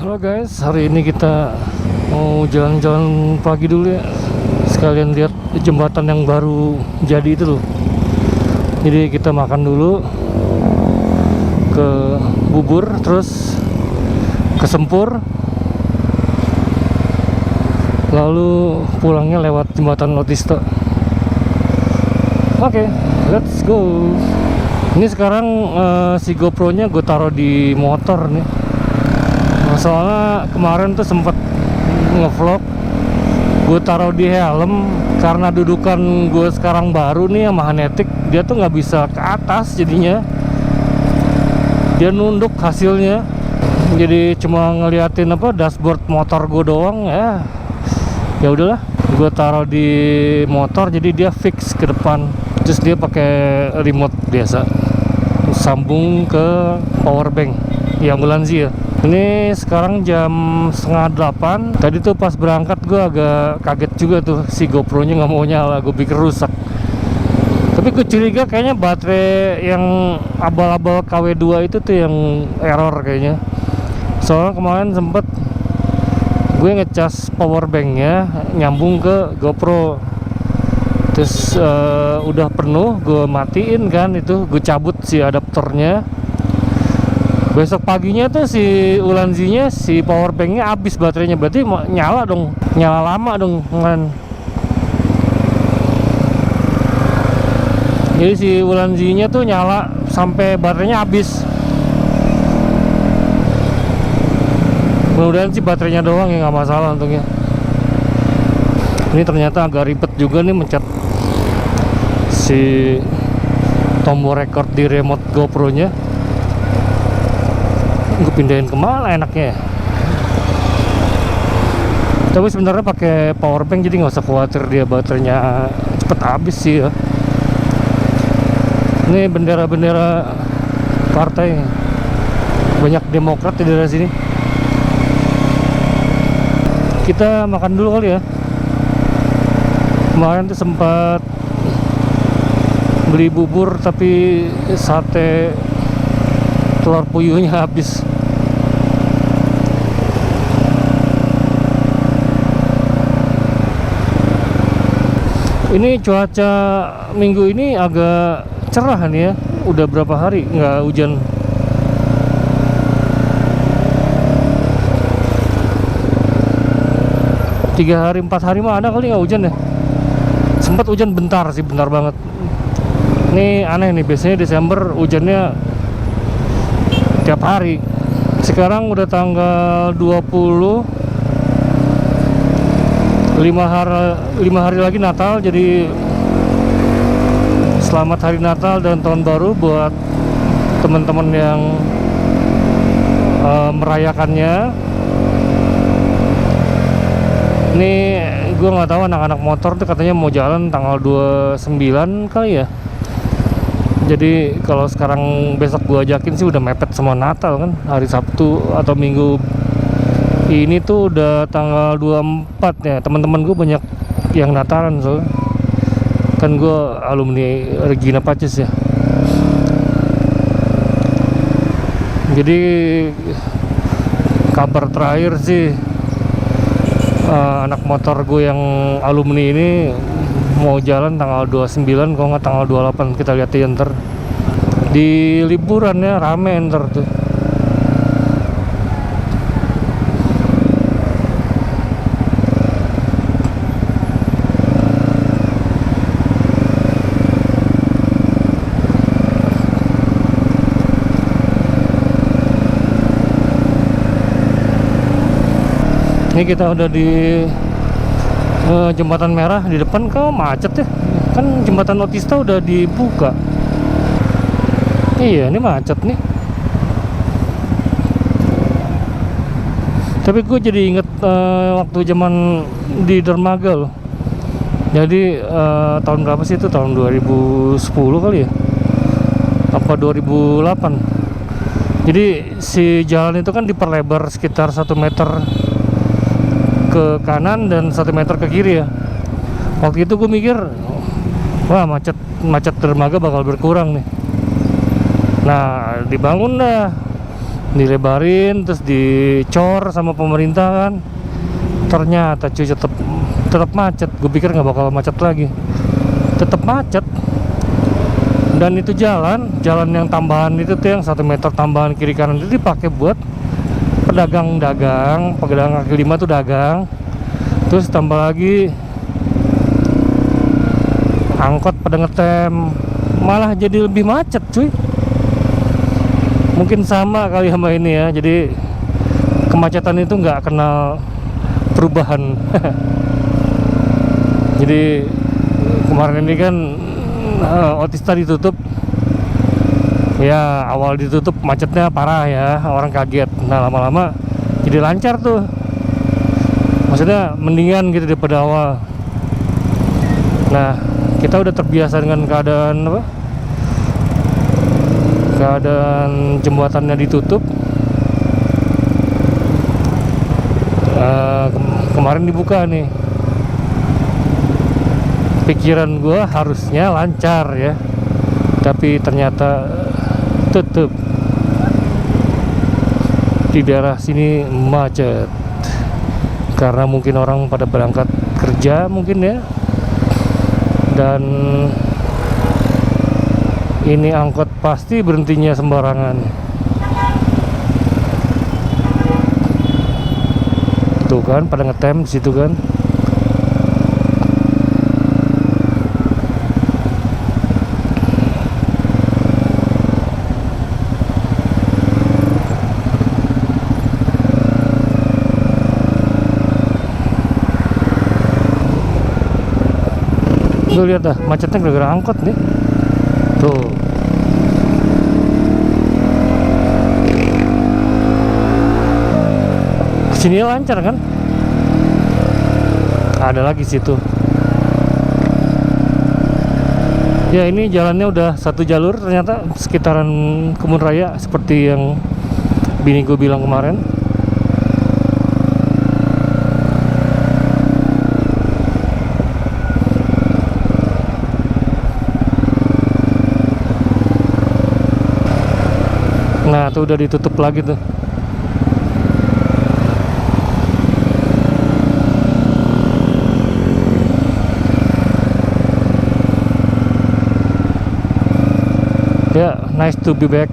Halo guys, hari ini kita mau jalan-jalan pagi dulu ya. Sekalian lihat jembatan yang baru jadi itu loh. Jadi kita makan dulu, ke Bubur, terus ke Sempur, lalu pulangnya lewat jembatan Otista. Oke, let's go. Ini sekarang si GoPro-nya gue taruh di motor nih. Soalnya kemarin tuh sempet ngevlog gue taruh di helm karena dudukan gue sekarang baru nih sama Hanetik, dia tuh nggak bisa ke atas, jadinya dia nunduk hasilnya. Jadi cuma ngeliatin apa dashboard motor gue doang ya. Ya udahlah, gue taruh di motor jadi dia fix ke depan. Terus dia pakai remote biasa, sambung ke power bank yang Ulanzi ya. Ini sekarang jam 7:30. Tadi tuh pas berangkat gue agak kaget juga tuh, si GoPro nya nggak mau nyala, gue pikir rusak. Tapi gue curiga kayaknya baterai yang abal-abal KW2 itu tuh yang error kayaknya. Soalnya kemarin sempet gue ngecas power banknya nyambung ke GoPro, terus udah penuh gue matiin kan, itu gue cabut si adaptornya. Besok paginya tuh si Ulanzi-nya, si power bank-nya habis baterainya, berarti nyala dong, nyala lama dong kan. Jadi si Ulanzi-nya tuh nyala sampai baterainya habis. Mudah-mudahan sih baterainya doang ya, nggak masalah untungnya. Ini ternyata agak ribet juga nih mencet si tombol record di remote GoPro-nya. Gue pindahin kemana enaknya ya? Tapi sebenarnya pakai power bank jadi nggak usah khawatir dia baterainya cepet habis sih ya. Ini bendera-bendera partai, banyak Demokrat di daerah sini. Kita makan dulu kali ya. Kemarin tuh sempat beli bubur tapi sate telur puyuhnya habis. Ini cuaca minggu ini agak cerah nih ya. Udah berapa hari nggak hujan. Tiga hari 4 hari mah ada kali nggak hujan ya. Sempat hujan bentar sih, bentar banget. Ini aneh nih, biasanya Desember hujannya tiap hari. Sekarang udah tanggal 20, 5 hari lagi Natal. Jadi selamat hari Natal dan tahun baru buat teman-teman yang merayakannya. Ini gue nggak tahu, anak-anak motor tuh katanya mau jalan tanggal 29 kali ya. Jadi kalau sekarang besok gua ajakin sih udah mepet semua Natal kan. Hari Sabtu atau Minggu ini tuh udah tanggal 24 ya. Teman-teman gue banyak yang Natalan soalnya. Kan gua alumni Regina Pacis ya. Jadi kabar terakhir sih anak motor gue yang alumni ini mau jalan tanggal 29, kalau nggak tanggal 28. Kita lihat ya ntar di liburannya rame ntar tuh. Ini kita udah di jembatan merah. Di depan kok macet ya, kan jembatan Otista udah dibuka. Iya, ini macet nih. Tapi gue jadi inget waktu zaman di dermaga loh. Jadi tahun berapa sih itu, tahun 2010 kali ya, apa 2008. Jadi si jalan itu kan diperlebar sekitar 1 meter ke kanan dan 1 meter ke kiri ya. Waktu itu gue mikir, wah macet dermaga bakal berkurang nih. Nah, dibangun dah dilebarin terus dicor sama pemerintah kan. Ternyata cuy tetap macet. Gue pikir nggak bakal macet lagi, tetap macet. Dan itu jalan yang tambahan itu tuh, yang 1 meter tambahan kiri kanan itu dipakai buat pedagang kaki lima tuh dagang. Terus tambah lagi angkot pada ngetem, malah jadi lebih macet cuy. Mungkin sama kali sama ini ya, jadi kemacetan itu nggak kenal perubahan. Jadi kemarin ini kan Otista ditutup ya, awal ditutup macetnya parah ya, orang kaget. Nah lama-lama jadi lancar tuh, maksudnya mendingan gitu daripada awal. Nah kita udah terbiasa dengan keadaan jembatannya ditutup. Kemarin dibuka nih, pikiran gue harusnya lancar ya, tapi ternyata tutup. Di daerah sini macet karena mungkin orang pada berangkat kerja mungkin ya, dan ini angkot pasti berhentinya sembarangan. Tuh kan pada ngetem di situ kan. Lu lihat dah macetnya gara-gara angkot nih. Tuh. Kesini lancar kan? Ada lagi situ. Ya ini jalannya udah 1 jalur ternyata, sekitaran Kebun Raya seperti yang bini gue bilang kemarin. Nah tuh udah ditutup lagi tuh. Ya, nice to be back.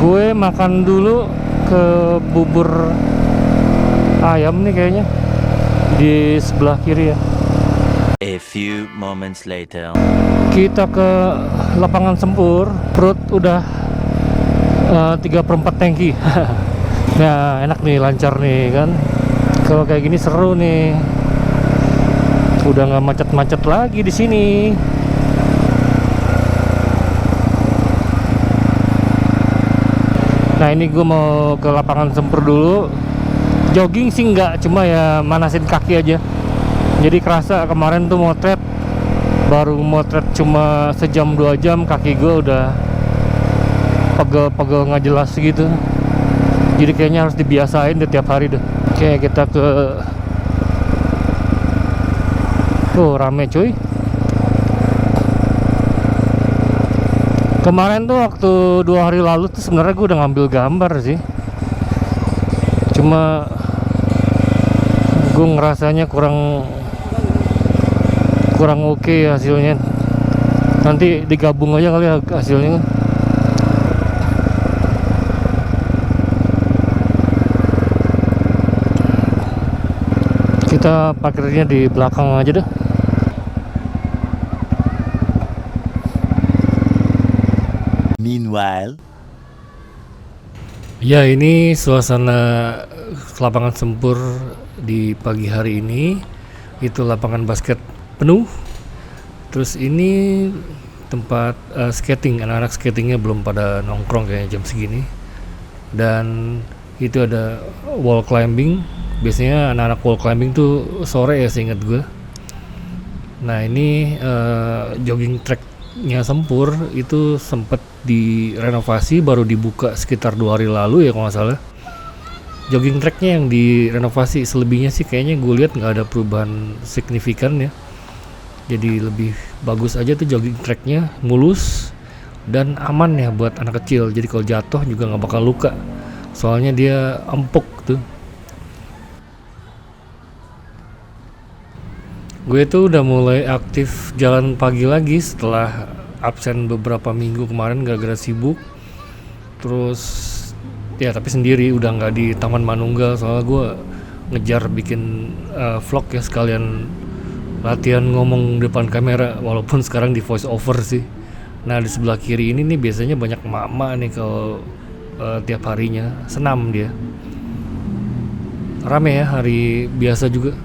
Gue makan dulu ke bubur ayam nih kayaknya, di sebelah kiri ya. A few moments later. Kita ke lapangan Sempur, perut udah 3/4 tangki. Nah enak nih, lancar nih kan. Kalau kayak gini seru nih, udah nggak macet-macet lagi di sini. Nah ini gue mau ke lapangan Sempur dulu. Jogging sih enggak, cuma ya manasin kaki aja. Jadi kerasa kemarin tuh motret, baru motret cuma sejam 2 jam, kaki gue udah pegel-pegel nggak jelas gitu. Jadi kayaknya harus dibiasain deh tiap hari deh. Oke kita ke, tuh rame cuy. Kemarin tuh waktu 2 hari lalu tuh sebenarnya gue udah ngambil gambar sih, cuma gue ngerasanya kurang oke hasilnya. Nanti digabung aja kali hasilnya. Kita parkirnya di belakang aja deh. Meanwhile, ya ini suasana lapangan Sempur di pagi hari ini. Itu lapangan basket penuh. Terus ini tempat skating, anak-anak skatingnya belum pada nongkrong kayaknya jam segini. Dan itu ada wall climbing. Biasanya anak-anak wall climbing tuh sore ya seingat gue. Nah ini jogging tracknya Sempur itu sempat direnovasi, baru dibuka sekitar 2 hari lalu ya kalau nggak salah. jogging tracknya yang direnovasi. Selebihnya sih kayaknya gue lihat nggak ada perubahan signifikan ya. Jadi lebih bagus aja tuh jogging tracknya, mulus dan aman ya buat anak kecil. Jadi kalau jatuh juga nggak bakal luka, soalnya dia empuk tuh. Gue tuh udah mulai aktif jalan pagi lagi setelah absen beberapa minggu kemarin gara-gara sibuk. Terus ya tapi sendiri, udah nggak di Taman Manunggal, soalnya gue ngejar bikin vlog ya, sekalian latihan ngomong depan kamera, walaupun sekarang di voice over sih. Nah di sebelah kiri ini nih biasanya banyak emak-emak nih kalau tiap harinya senam dia. Rame ya hari biasa juga.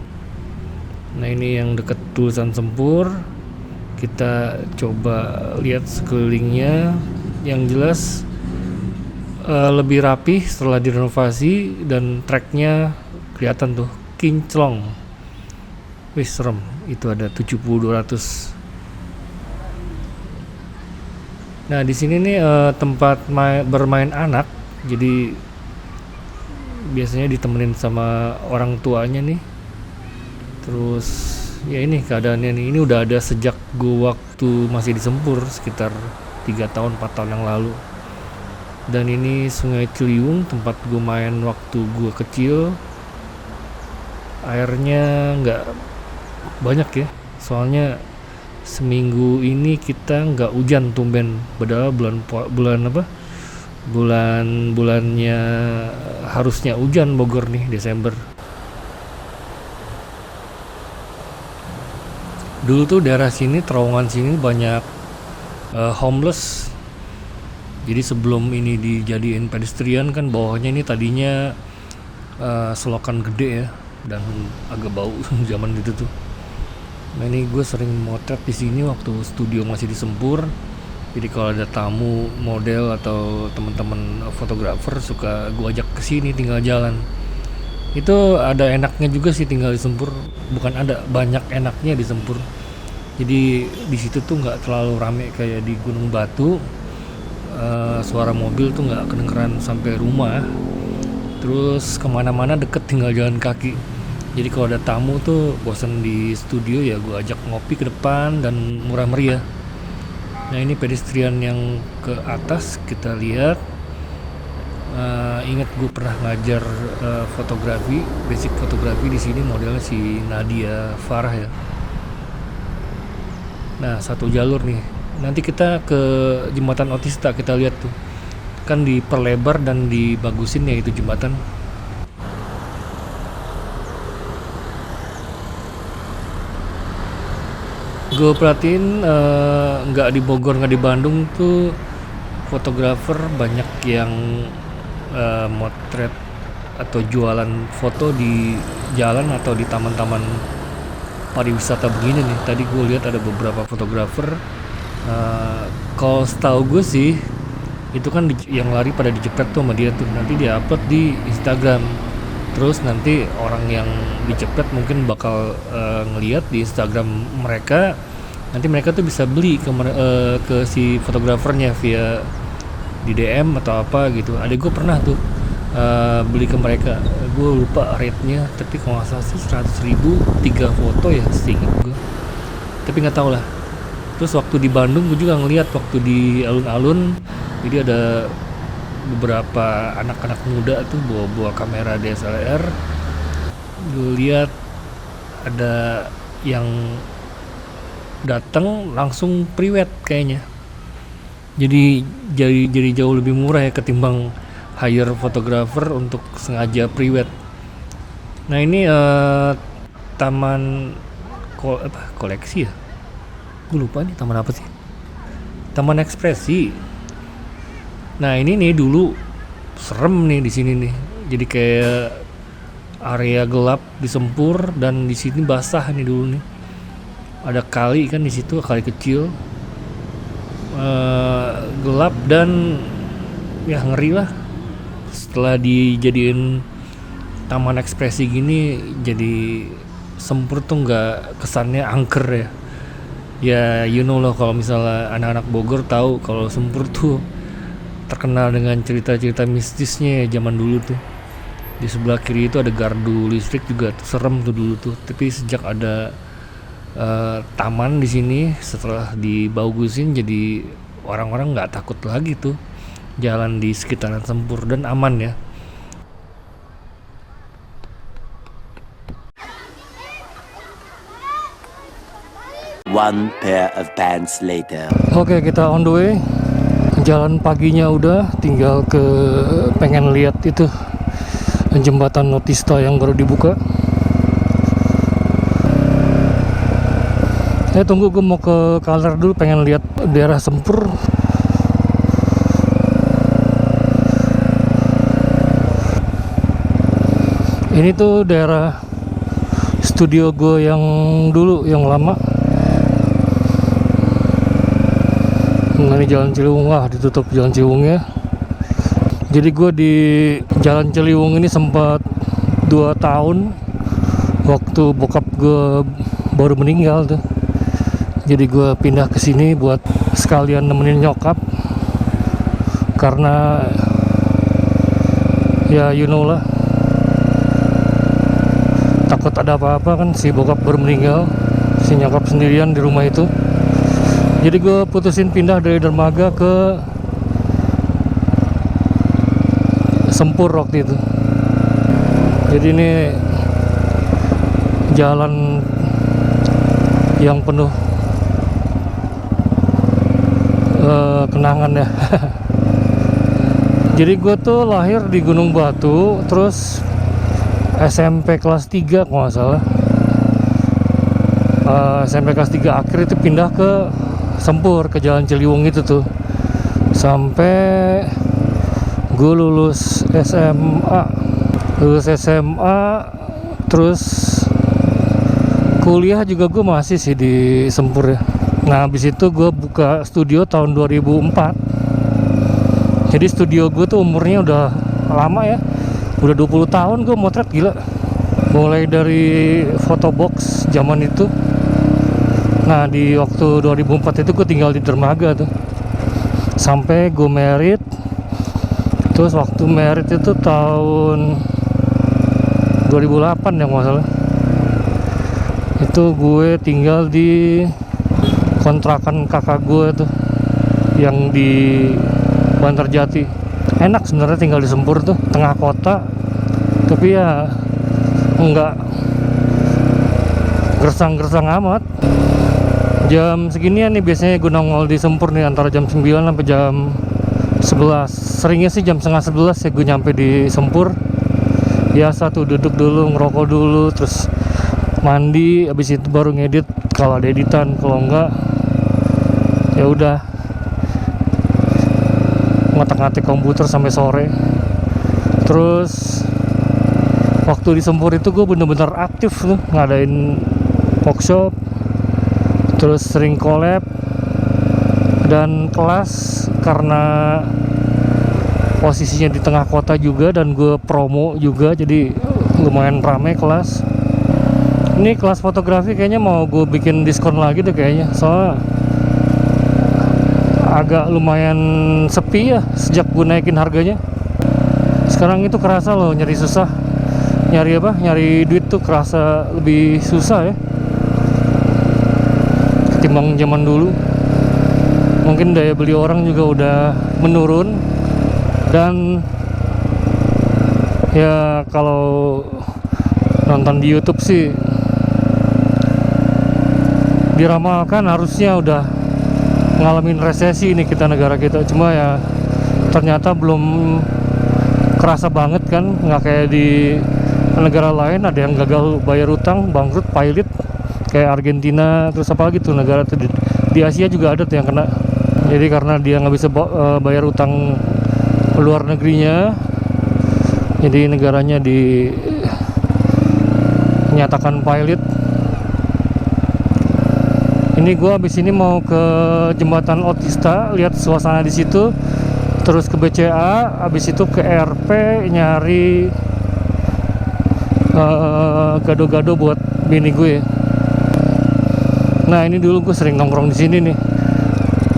Nah ini yang deket Tulisan Sempur. Kita coba lihat sekelilingnya. Yang jelas lebih rapi setelah direnovasi, dan tracknya kelihatan tuh kinclong. Wih serem, itu ada 70-200. Nah di sini nih tempat bermain anak, jadi biasanya ditemenin sama orang tuanya nih. Terus ya ini keadaannya nih, ini udah ada sejak gue waktu masih di Sempur sekitar 3 tahun 4 tahun yang lalu. Dan ini Sungai Ciliwung, tempat gue main waktu gue kecil. Airnya nggak banyak ya, soalnya seminggu ini kita nggak hujan tumben, padahal bulannya harusnya hujan Bogor nih, Desember. Dulu tuh daerah sini, terowongan sini banyak homeless. Jadi sebelum ini dijadiin pedestrian kan, bawahnya ini tadinya selokan gede ya, dan agak bau zaman itu tuh. Nah ini gue sering motret di sini waktu studio masih di Sempur. Jadi kalau ada tamu, model atau teman-teman fotografer, suka gue ajak ke sini tinggal jalan. Itu ada enaknya juga sih tinggal di Sempur. Bukan ada, banyak enaknya di Sempur. Jadi di situ tuh nggak terlalu rame kayak di Gunung Batu. Suara mobil tuh nggak kedengeran sampai rumah. Terus kemana-mana deket, tinggal jalan kaki. Jadi kalau ada tamu tuh bosan di studio, ya gue ajak ngopi ke depan dan murah meriah. Nah ini pedestrian yang ke atas kita lihat. Ingat gue pernah ngajar fotografi, basic fotografi di sini, modelnya si Nadia Farah ya. Nah satu jalur nih. Nanti kita ke Jembatan Otista, kita lihat tuh. Kan diperlebar dan dibagusin ya itu jembatan. Gue perhatiin nggak di Bogor, nggak di Bandung tuh fotografer banyak yang motret atau jualan foto di jalan atau di taman-taman pariwisata begini nih. Tadi gue lihat ada beberapa fotografer. Kalau setahu gue sih itu kan yang lari pada dijepret tuh sama dia tuh, nanti dia upload di Instagram. Terus nanti orang yang dijepret mungkin bakal ngeliat di Instagram mereka. Nanti mereka tuh bisa beli ke si fotografernya via di DM atau apa gitu. Adek gue pernah tuh beli ke mereka. Gue lupa rate-nya, tapi kalau nggak salah sih 100.000 3 foto ya, seingat gue. Tapi nggak tahu lah. Terus waktu di Bandung gue juga ngeliat waktu di alun-alun, jadi ada beberapa anak-anak muda tuh bawa kamera DSLR. Gue lihat ada yang datang langsung priwet kayaknya. Jadi jauh lebih murah ya ketimbang hire fotografer untuk sengaja priwet. Nah ini taman koleksi ya? Gue lupa nih taman apa sih? Taman Ekspresi. Nah ini nih dulu serem nih di sini nih. Jadi kayak area gelap di Sempur, dan di sini basah nih dulu nih. Ada kali kan di situ, kali kecil. Gelap dan ya ngeri lah. Setelah dijadiin Taman Ekspresi gini, jadi Sempur tuh nggak kesannya angker ya. Ya you know loh, kalau misalnya anak-anak Bogor tahu kalau Sempur tuh terkenal dengan cerita-cerita mistisnya ya zaman dulu tuh. Di sebelah kiri itu ada gardu listrik juga, serem tuh dulu tuh. Tapi sejak ada taman di sini, setelah dibagusin, jadi orang-orang nggak takut lagi tuh jalan di sekitaran Sempur dan aman ya. One pair of pants later. Oke, kita on the way. Jalan paginya udah, tinggal pengen lihat itu jembatan Notista yang baru dibuka. Tunggu, gue mau ke Kaler dulu, pengen lihat daerah Sempur. Ini tuh daerah studio gue yang dulu, yang lama. Nah, ini Jalan Ciliwung, ditutup Jalan Ciliwungnya. Jadi gue di Jalan Ciliwung ini sempat 2 tahun waktu bokap gue baru meninggal tuh. Jadi gue pindah ke sini buat sekalian nemenin nyokap, karena ya you know lah, takut ada apa-apa kan, si bokap baru meninggal, si nyokap sendirian di rumah itu. Jadi gue putusin pindah dari dermaga ke Sempur waktu itu. Jadi ini jalan yang penuh kenangan ya. Jadi gue tuh lahir di Gunung Batu, terus SMP kelas 3 kalau nggak salah, SMP kelas 3 akhir itu pindah ke Sempur, ke Jalan Ciliwung itu tuh, sampai gue lulus SMA, terus kuliah juga gue masih sih di Sempur ya. Nah, habis itu gue buka studio tahun 2004. Jadi studio gue tuh umurnya udah lama ya, udah 20 tahun gue motret, gila. Mulai dari photobox zaman itu. Nah, di waktu 2004 itu gue tinggal di dermaga tuh sampai gue merit. Terus waktu merit itu tahun 2008 ya nggak salah, itu gue tinggal di kontrakan kakak gue tuh yang di Bantarjati. Enak sebenarnya tinggal di Sempur tuh, tengah kota, tapi ya enggak gersang-gersang amat. Jam seginian nih biasanya gue nongol di Sempur nih, antara jam 9 sampai jam 11. Seringnya sih jam setengah 11 ya gue nyampe di Sempur. Biasa tuh duduk dulu, ngerokok dulu, terus mandi, habis itu baru ngedit kalau ada editan. Kalau enggak ya udah ngatik-ngatik komputer sampai sore. Terus waktu di Sempur itu gue bener-bener aktif tuh, ngadain workshop, terus sering collab dan kelas, karena posisinya di tengah kota juga dan gue promo juga, jadi lumayan rame kelas. Ini kelas fotografi kayaknya mau gue bikin diskon lagi deh kayaknya, soalnya agak lumayan sepi ya sejak gue naikin harganya. Sekarang itu kerasa loh nyari susah, nyari duit tuh kerasa lebih susah ya ketimbang zaman dulu. Mungkin daya beli orang juga udah menurun, dan ya kalau nonton di YouTube sih diramalkan harusnya udah ngalamin resesi ini kita, negara kita. Cuma ya ternyata belum kerasa banget kan, nggak kayak di negara lain ada yang gagal bayar utang, bangkrut, pilot, kayak Argentina. Terus apa lagi tuh negara tuh di Asia juga ada tuh yang kena. Jadi karena dia nggak bisa bayar utang luar negerinya, jadi negaranya dinyatakan pilot. Ini gua habis ini mau ke jembatan Otista, lihat suasana di situ, terus ke BCA, habis itu ke RP nyari gado-gado buat bini gue. Nah, ini dulu gue sering nongkrong di sini nih.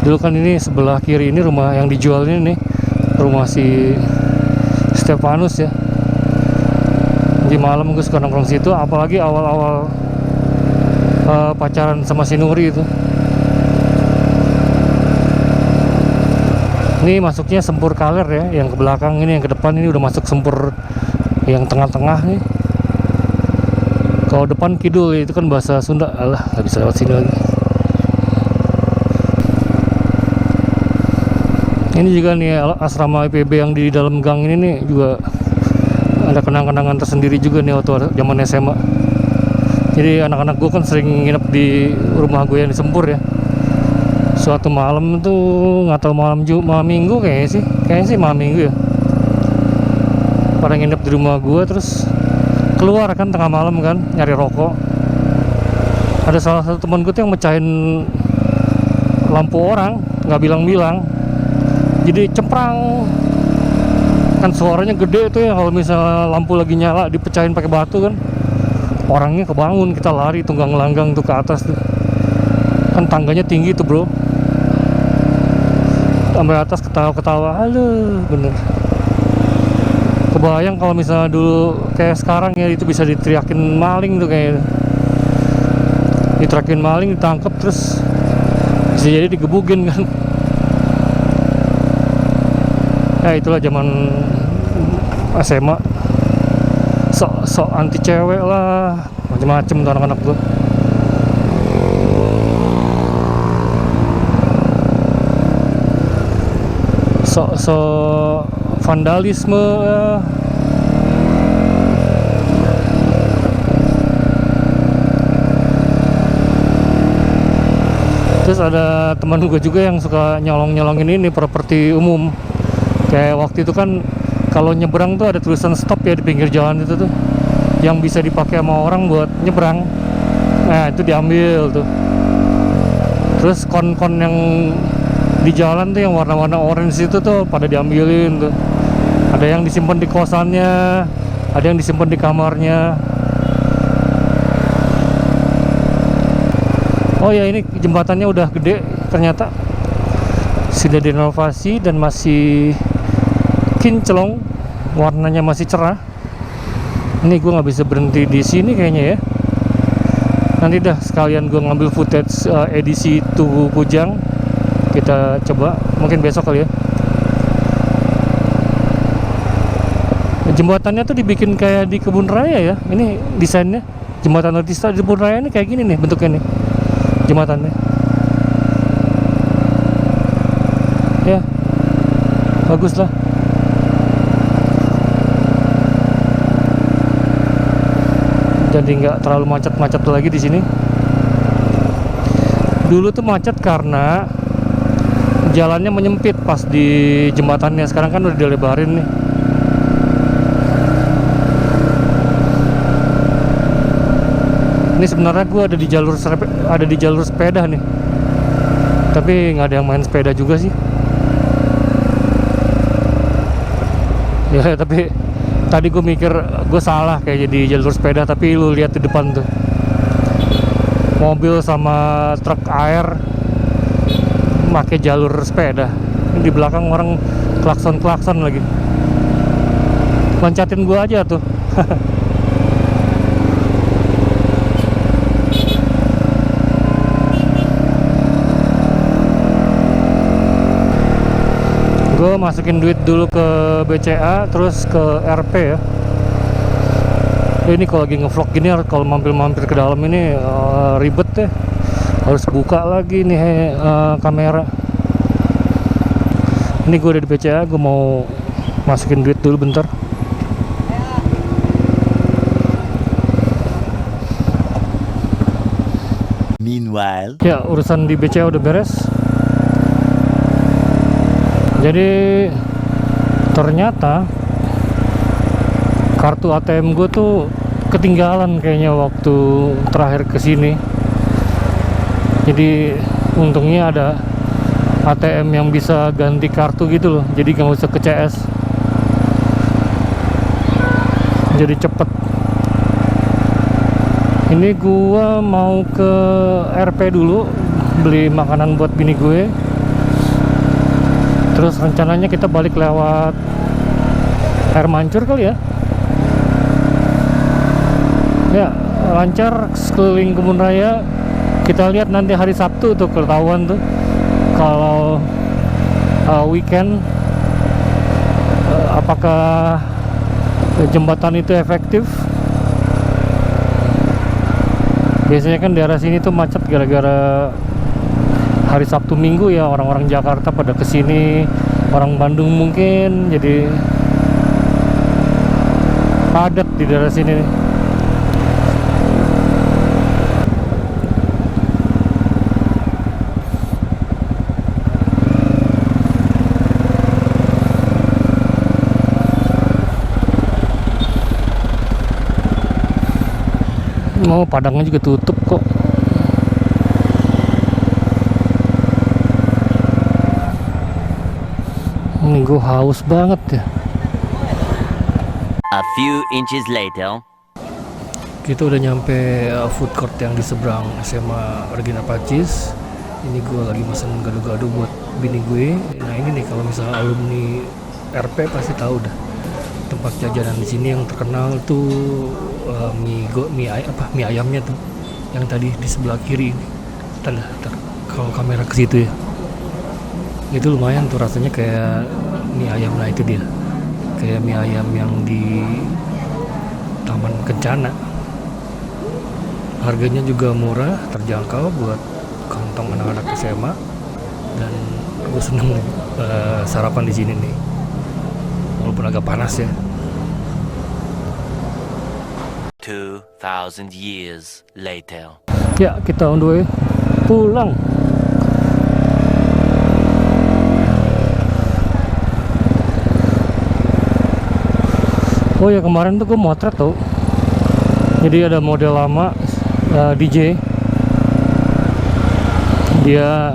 Dulu kan ini sebelah kiri ini rumah yang dijual ini nih, rumah si Stefanus ya. Di malam gue suka nongkrong situ, apalagi awal-awal pacaran sama si Nuri itu. Ini masuknya Sempur Kaler ya, yang ke belakang ini, yang ke depan ini udah masuk Sempur yang tengah-tengah nih. Kalau depan kidul itu kan bahasa Sunda, alah nggak bisa lewat sini lagi. Ini juga nih asrama IPB yang di dalam gang ini nih juga ada kenang-kenangan tersendiri juga nih waktu zaman SMA. Jadi anak-anak gue kan sering nginep di rumah gue yang di Sempur ya. Suatu malam tuh nggak tahu malam minggu kayaknya sih malam minggu ya. Pada nginep di rumah gue terus keluar kan tengah malam kan nyari rokok. Ada salah satu teman gue tuh yang mecahin lampu orang nggak bilang-bilang. Jadi cemprang kan, suaranya gede tuh ya kalau misalnya lampu lagi nyala dipecahin pakai batu kan. Orangnya kebangun, kita lari tunggang langgang tuh ke atas tuh. Kan tangganya tinggi tuh bro. Sampai atas ketawa-ketawa, halo bener. Kebayang kalau misalnya dulu kayak sekarang ya, itu bisa diteriakin maling tuh kayaknya. Diteriakin maling, ditangkap terus bisa jadi digebugin kan. Ya itulah zaman SMA, sok anti cewek lah, macem-macem tuh anak-anak tuh. Sok vandalisme ya. Terus ada teman gue juga yang suka nyolong-nyolongin ini properti umum. Kayak waktu itu kan kalau nyebrang tuh ada tulisan stop ya di pinggir jalan itu tuh, yang bisa dipakai sama orang buat nyebrang. Nah itu diambil tuh. Terus kon-kon yang di jalan tuh yang warna-warna orange itu tuh pada diambilin tuh. Ada yang disimpan di kosannya, ada yang disimpan di kamarnya. Oh ya, ini jembatannya udah gede ternyata, sudah direnovasi dan masih kinclong, warnanya masih cerah. Ini gue nggak bisa berhenti di sini kayaknya ya. Nanti dah sekalian gue ngambil footage edisi Tugu Kujang. Kita coba mungkin besok kali ya. Jembatannya tuh dibikin kayak di kebun raya ya. Ini desainnya jembatan Otista di kebun raya ini kayak gini nih bentuknya nih jembatannya. Ya bagus lah. Jadi nggak terlalu macet-macet lagi di sini. Dulu tuh macet karena jalannya menyempit pas di jembatannya. Sekarang kan udah dilebarin nih. Ini sebenarnya gue ada di jalur sepeda nih, tapi nggak ada yang main sepeda juga sih. Ya tapi tadi gue mikir gue salah kayak jadi jalur sepeda, tapi lu lihat di depan tuh mobil sama truk air pakai jalur sepeda. Ini di belakang orang klakson lagi, loncatin gue aja tuh. Gue masukin duit dulu ke BCA, terus ke RP ya. Ini kalau lagi ngevlog gini, kalau mampir-mampir ke dalam ini ribet ya. Harus buka lagi nih kamera. Ini gue udah di BCA, gue mau masukin duit dulu bentar. Meanwhile, Ya urusan di BCA udah beres. Jadi ternyata kartu ATM gue tuh ketinggalan kayaknya waktu terakhir kesini. Jadi untungnya ada ATM yang bisa ganti kartu gitu loh, jadi nggak usah ke CS, jadi cepet. Ini gua mau ke RP dulu beli makanan buat bini gue. Terus rencananya kita balik lewat Air Mancur kali ya. Ya, lancar sekeliling kebun raya. Kita lihat nanti hari Sabtu tuh ketahuan tuh kalau weekend apakah jembatan itu efektif. Biasanya kan daerah sini tuh macet gara-gara hari Sabtu Minggu ya, orang-orang Jakarta pada kesini, orang Bandung mungkin, jadi padat di daerah sini nih. Oh, Padangnya juga tutup kok. Ini gue haus banget ya. A few inches later. Kita udah nyampe food court yang di seberang SMA Regina Pacis. Ini gue lagi mesen gado-gado buat bini gue. Nah ini nih, kalau misalnya alumni RP pasti tahu dah. Tempat jajanan di sini yang terkenal tuh mie ayamnya tuh yang tadi di sebelah kiri ini. Kalau kamera ke situ ya, itu lumayan tuh rasanya kayak mie ayam. Nah itu dia, kayak mie ayam yang di Taman Kencana. Harganya juga murah, terjangkau buat kantong anak-anak SMA, dan gue seneng sarapan di sini nih, walaupun agak panas ya. 2,000 years later. Ya, kita on the way pulang. Oh ya, kemarin tuh gue motret tuh. Jadi ada model lama DJ. Dia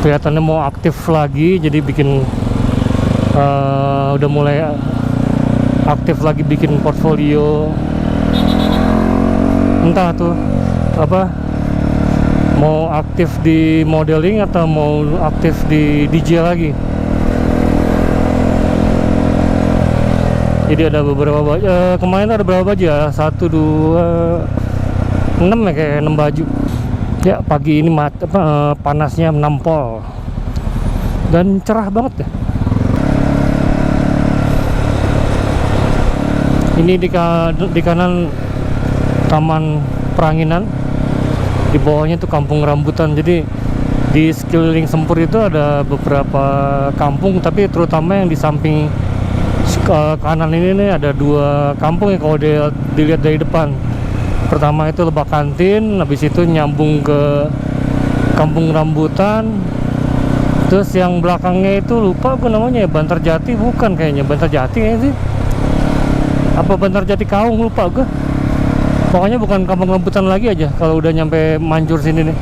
kelihatannya mau aktif lagi, jadi bikin udah mulai aktif lagi bikin portfolio. Entah tuh apa, mau aktif di modeling atau mau aktif di DJ lagi. Jadi ada beberapa baju, kemarin ada berapa baju ya? 1, 2, 6 ya, kayak 6 baju. Ya pagi ini panasnya menampol dan cerah banget ya. Ini di kanan Taman Peranginan, di bawahnya tuh Kampung Rambutan. Jadi di sekeliling Sempur itu ada beberapa kampung, tapi terutama yang di samping kanan ini nih ada 2 kampung ya kalau dilihat dari depan. Pertama itu Lebak Kantin, habis itu nyambung ke Kampung Rambutan. Terus yang belakangnya itu lupa gue namanya ya, Bantarjati bukan kayaknya, Bantarjati kayaknya sih. Apa Bantarjati Kaung, lupa gue. Pokoknya bukan Kampung Rambutan lagi aja kalau udah nyampe Manjur sini nih.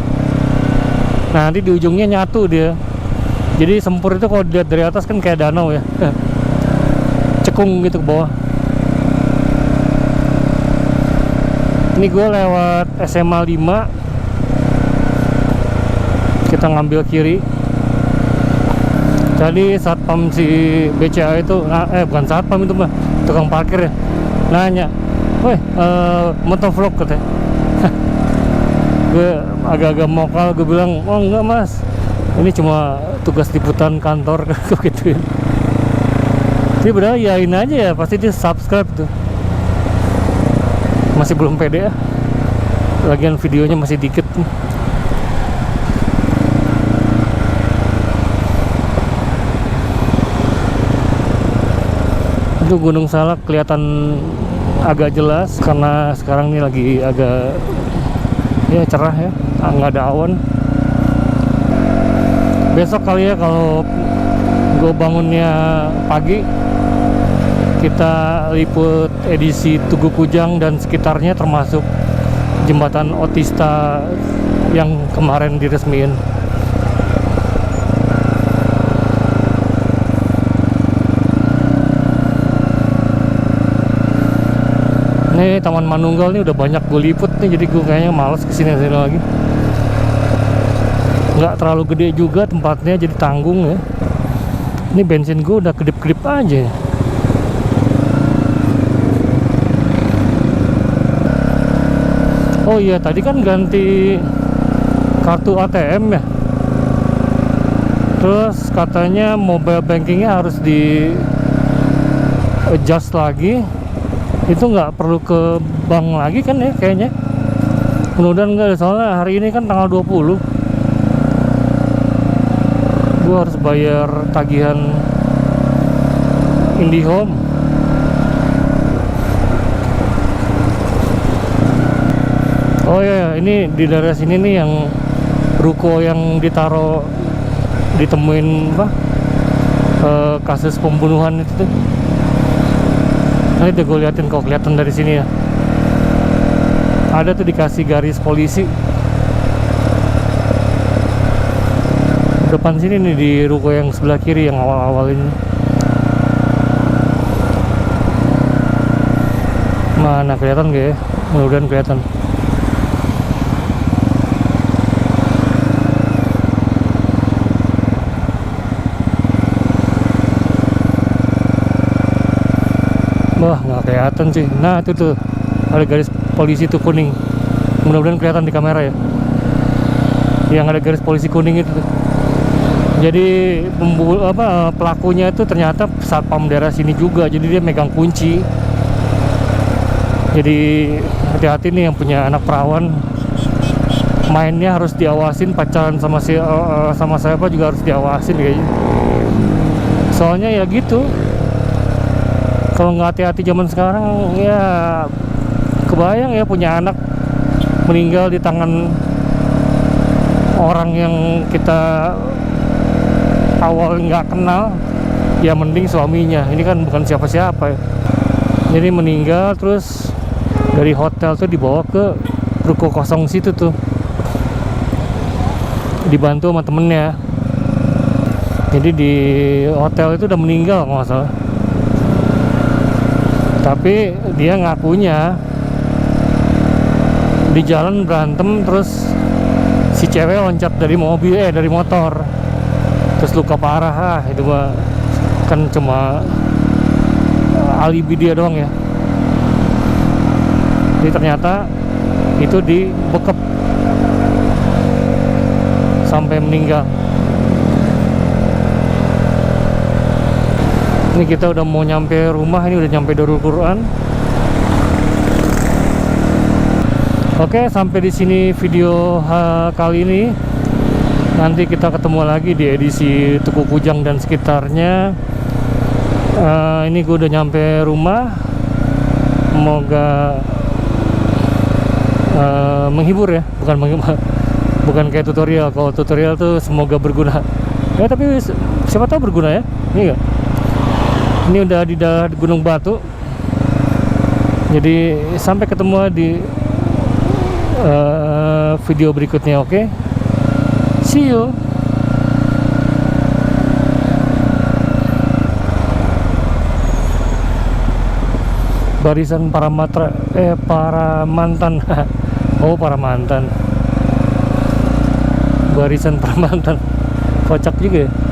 Nah, nanti di ujungnya nyatu dia. Jadi Sempur itu kalau dilihat dari atas kan kayak danau ya. Cekung gitu ke bawah. Ini gue lewat SMA 5. Kita ngambil kiri. Jadi satpam si BCA itu, bukan satpam itu mah, tukang parkir ya, nanya, "Woi, motovlog," katanya. Gue agak-agak mokal, gue bilang, "Oh enggak mas, ini cuma tugas liputan kantor," gitu. Dia bener yain aja ya, pasti dia subscribe tuh. Masih belum pede ya, lagian videonya masih dikit nih. Itu Gunung Salak kelihatan agak jelas karena sekarang ini lagi agak ya cerah ya, nggak ada awan. Besok kali ya kalau gue bangunnya pagi, kita liput edisi Tugu Kujang dan sekitarnya, termasuk jembatan Otista yang kemarin diresmiin. Nih Taman Manunggal nih udah banyak gue liput nih, jadi gue kayaknya males kesini lagi. Nggak terlalu gede juga tempatnya, jadi tanggung ya. Ini bensin gue udah kedip-kedip aja. Oh iya, tadi kan ganti kartu ATM ya. Terus katanya mobile bankingnya harus di adjust lagi. Itu nggak perlu ke bank lagi kan ya kayaknya. Mudah-mudahan enggak, soalnya hari ini kan tanggal 20. Gua harus bayar tagihan IndiHome. Oh ya, ini di daerah sini nih yang ruko yang ditemuin apa? Kasus pembunuhan itu tuh. Nah, itu gue liatin, kok kelihatan dari sini ya. Ada tuh dikasih garis polisi. Depan sini nih di ruko yang sebelah kiri yang awal-awal ini. Mana kelihatan gak ya? Mudah-mudahan kelihatan. Wah, nggak kelihatan sih. Nah, itu tuh ada garis polisi tuh kuning. Mudah-mudahan kelihatan di kamera ya. Yang ada garis polisi kuning itu tuh. Jadi pelakunya itu ternyata satpam daerah sini juga. Jadi dia megang kunci. Jadi hati-hati nih yang punya anak perawan. Mainnya harus diawasin, pacaran sama siapa juga harus diawasin kayaknya. Soalnya ya gitu. Kalau nggak hati-hati zaman sekarang ya kebayang ya punya anak meninggal di tangan orang yang kita awal nggak kenal. Ya mending suaminya, ini kan bukan siapa-siapa ya. Jadi meninggal terus dari hotel tuh dibawa ke ruko kosong situ tuh, dibantu sama temennya. Jadi di hotel itu udah meninggal kalau nggak salah. Tapi dia ngakunya di jalan berantem, terus si cewek loncat dari dari motor, terus luka parah. Itu mah kan cuma alibi dia doang ya. Jadi ternyata itu dibekep sampai meninggal. Ini kita udah mau nyampe rumah, ini udah nyampe Darul Quran. Oke, sampai di sini video kali ini. Nanti kita ketemu lagi di edisi Tugu Kujang dan sekitarnya. Ini gue udah nyampe rumah. Semoga menghibur ya, bukan kayak tutorial. Kalau tutorial tuh semoga berguna. Ya tapi siapa tahu berguna ya. Ini enggak? Ini udah di daerah Gunung Batu. Jadi sampai ketemu di video berikutnya, oke? See you. Barisan para mantan. Oh, para mantan. Barisan para mantan. Kocak juga ya.